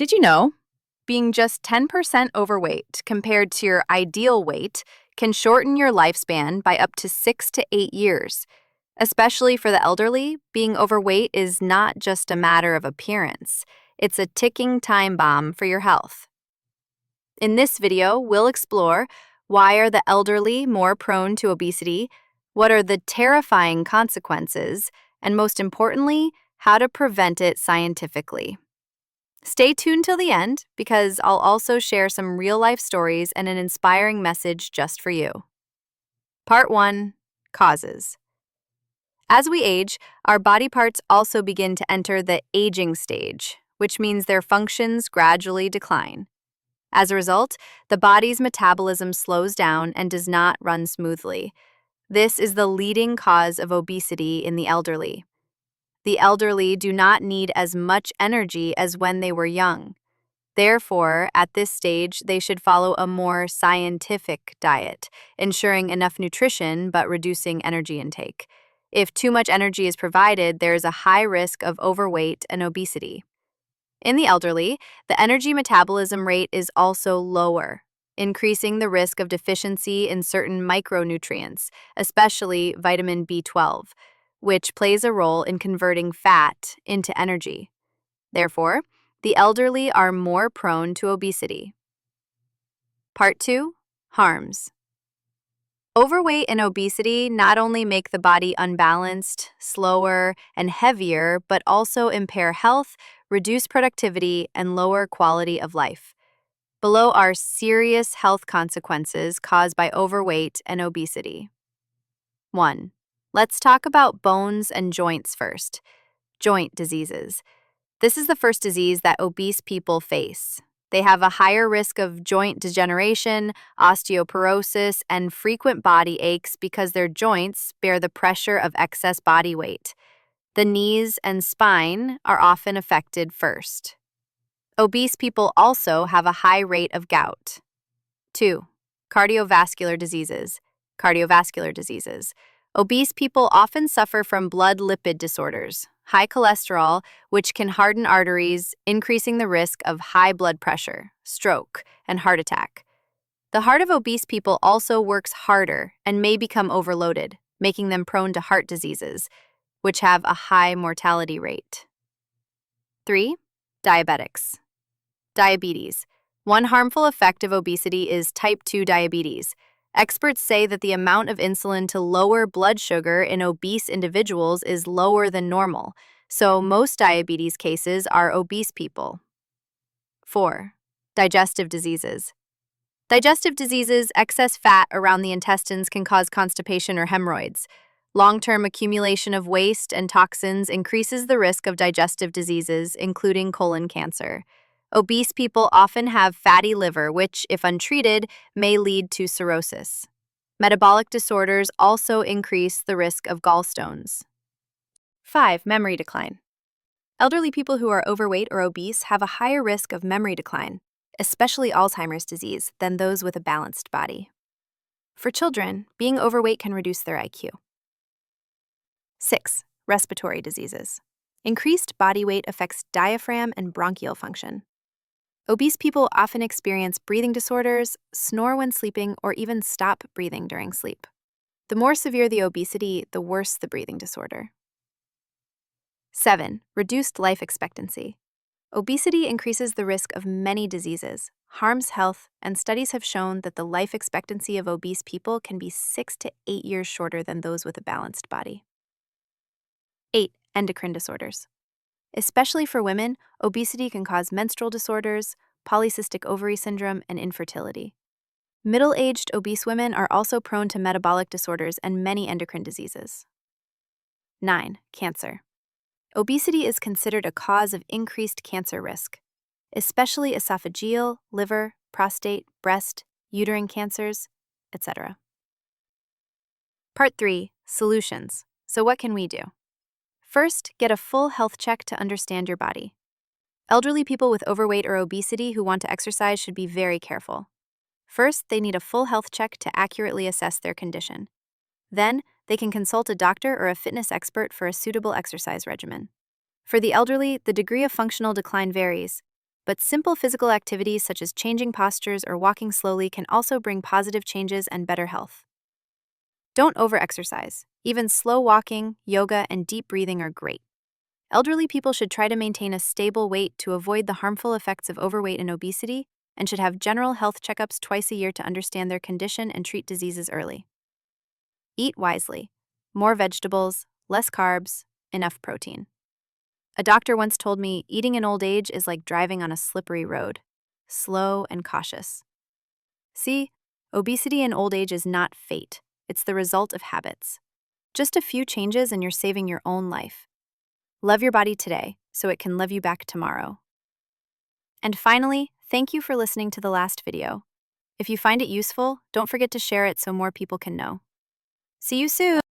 Did you know? Being just 10% overweight compared to your ideal weight can shorten your lifespan by up to 6 to 8 years. Especially for the elderly, being overweight is not just a matter of appearance, it's a ticking time bomb for your health. In this video, we'll explore why are the elderly more prone to obesity, what are the terrifying consequences, and most importantly, how to prevent it scientifically. Stay tuned till the end because I'll also share some real life stories and an inspiring message just for you. Part 1: Causes. As we age, our body parts also begin to enter the aging stage, which means their functions gradually decline. As a result, the body's metabolism slows down and does not run smoothly. This is the leading cause of obesity in the elderly. The elderly do not need as much energy as when they were young. Therefore, at this stage, they should follow a more scientific diet, ensuring enough nutrition but reducing energy intake. If too much energy is provided, there is a high risk of overweight and obesity. In the elderly, the energy metabolism rate is also lower, increasing the risk of deficiency in certain micronutrients, especially vitamin B12, which plays a role in converting fat into energy. Therefore, the elderly are more prone to obesity. Part 2: Harms. Overweight and obesity not only make the body unbalanced, slower, and heavier, but also impair health, reduce productivity, and lower quality of life. Below are serious health consequences caused by overweight and obesity. 1. Let's talk about bones and joints first. Joint diseases. This is the first disease that obese people face. They have a higher risk of joint degeneration, osteoporosis, and frequent body aches because their joints bear the pressure of excess body weight. The knees and spine are often affected first. Obese people also have a high rate of gout. 2. Cardiovascular diseases. Cardiovascular diseases. Obese people often suffer from blood lipid disorders, high cholesterol, which can harden arteries, increasing the risk of high blood pressure, stroke, and heart attack. The heart of obese people also works harder and may become overloaded, making them prone to heart diseases, which have a high mortality rate. 3. Diabetics. Diabetes. One harmful effect of obesity is type 2 diabetes. Experts say that the amount of insulin to lower blood sugar in obese individuals is lower than normal, so most diabetes cases are obese people. 4. Digestive diseases. Digestive diseases, excess fat around the intestines can cause constipation or hemorrhoids. Long-term accumulation of waste and toxins increases the risk of digestive diseases, including colon cancer. Obese people often have fatty liver, which, if untreated, may lead to cirrhosis. Metabolic disorders also increase the risk of gallstones. 5. Memory decline. Elderly people who are overweight or obese have a higher risk of memory decline, especially Alzheimer's disease, than those with a balanced body. For children, being overweight can reduce their IQ. 6. Respiratory diseases. Increased body weight affects diaphragm and bronchial function. Obese people often experience breathing disorders, snore when sleeping, or even stop breathing during sleep. The more severe the obesity, the worse the breathing disorder. 7. Reduced life expectancy. Obesity increases the risk of many diseases, harms health, and studies have shown that the life expectancy of obese people can be 6 to 8 years shorter than those with a balanced body. 8. Endocrine disorders. Especially for women, obesity can cause menstrual disorders, polycystic ovary syndrome, and infertility. Middle-aged obese women are also prone to metabolic disorders and many endocrine diseases. 9. Cancer. Obesity is considered a cause of increased cancer risk, especially esophageal, liver, prostate, breast, uterine cancers, etc. Part 3. Solutions. So what can we do? First, get a full health check to understand your body. Elderly people with overweight or obesity who want to exercise should be very careful. First, they need a full health check to accurately assess their condition. Then, they can consult a doctor or a fitness expert for a suitable exercise regimen. For the elderly, the degree of functional decline varies. But simple physical activities such as changing postures or walking slowly can also bring positive changes and better health. Don't overexercise. Even slow walking, yoga, and deep breathing are great. Elderly people should try to maintain a stable weight to avoid the harmful effects of overweight and obesity, and should have general health checkups twice a year to understand their condition and treat diseases early. Eat wisely. More vegetables, less carbs, enough protein. A doctor once told me eating in old age is like driving on a slippery road, slow and cautious. See, obesity in old age is not fate, it's the result of habits. Just a few changes and you're saving your own life. Love your body today so it can love you back tomorrow. And finally, thank you for listening to the last video. If you find it useful, don't forget to share it so more people can know. See you soon!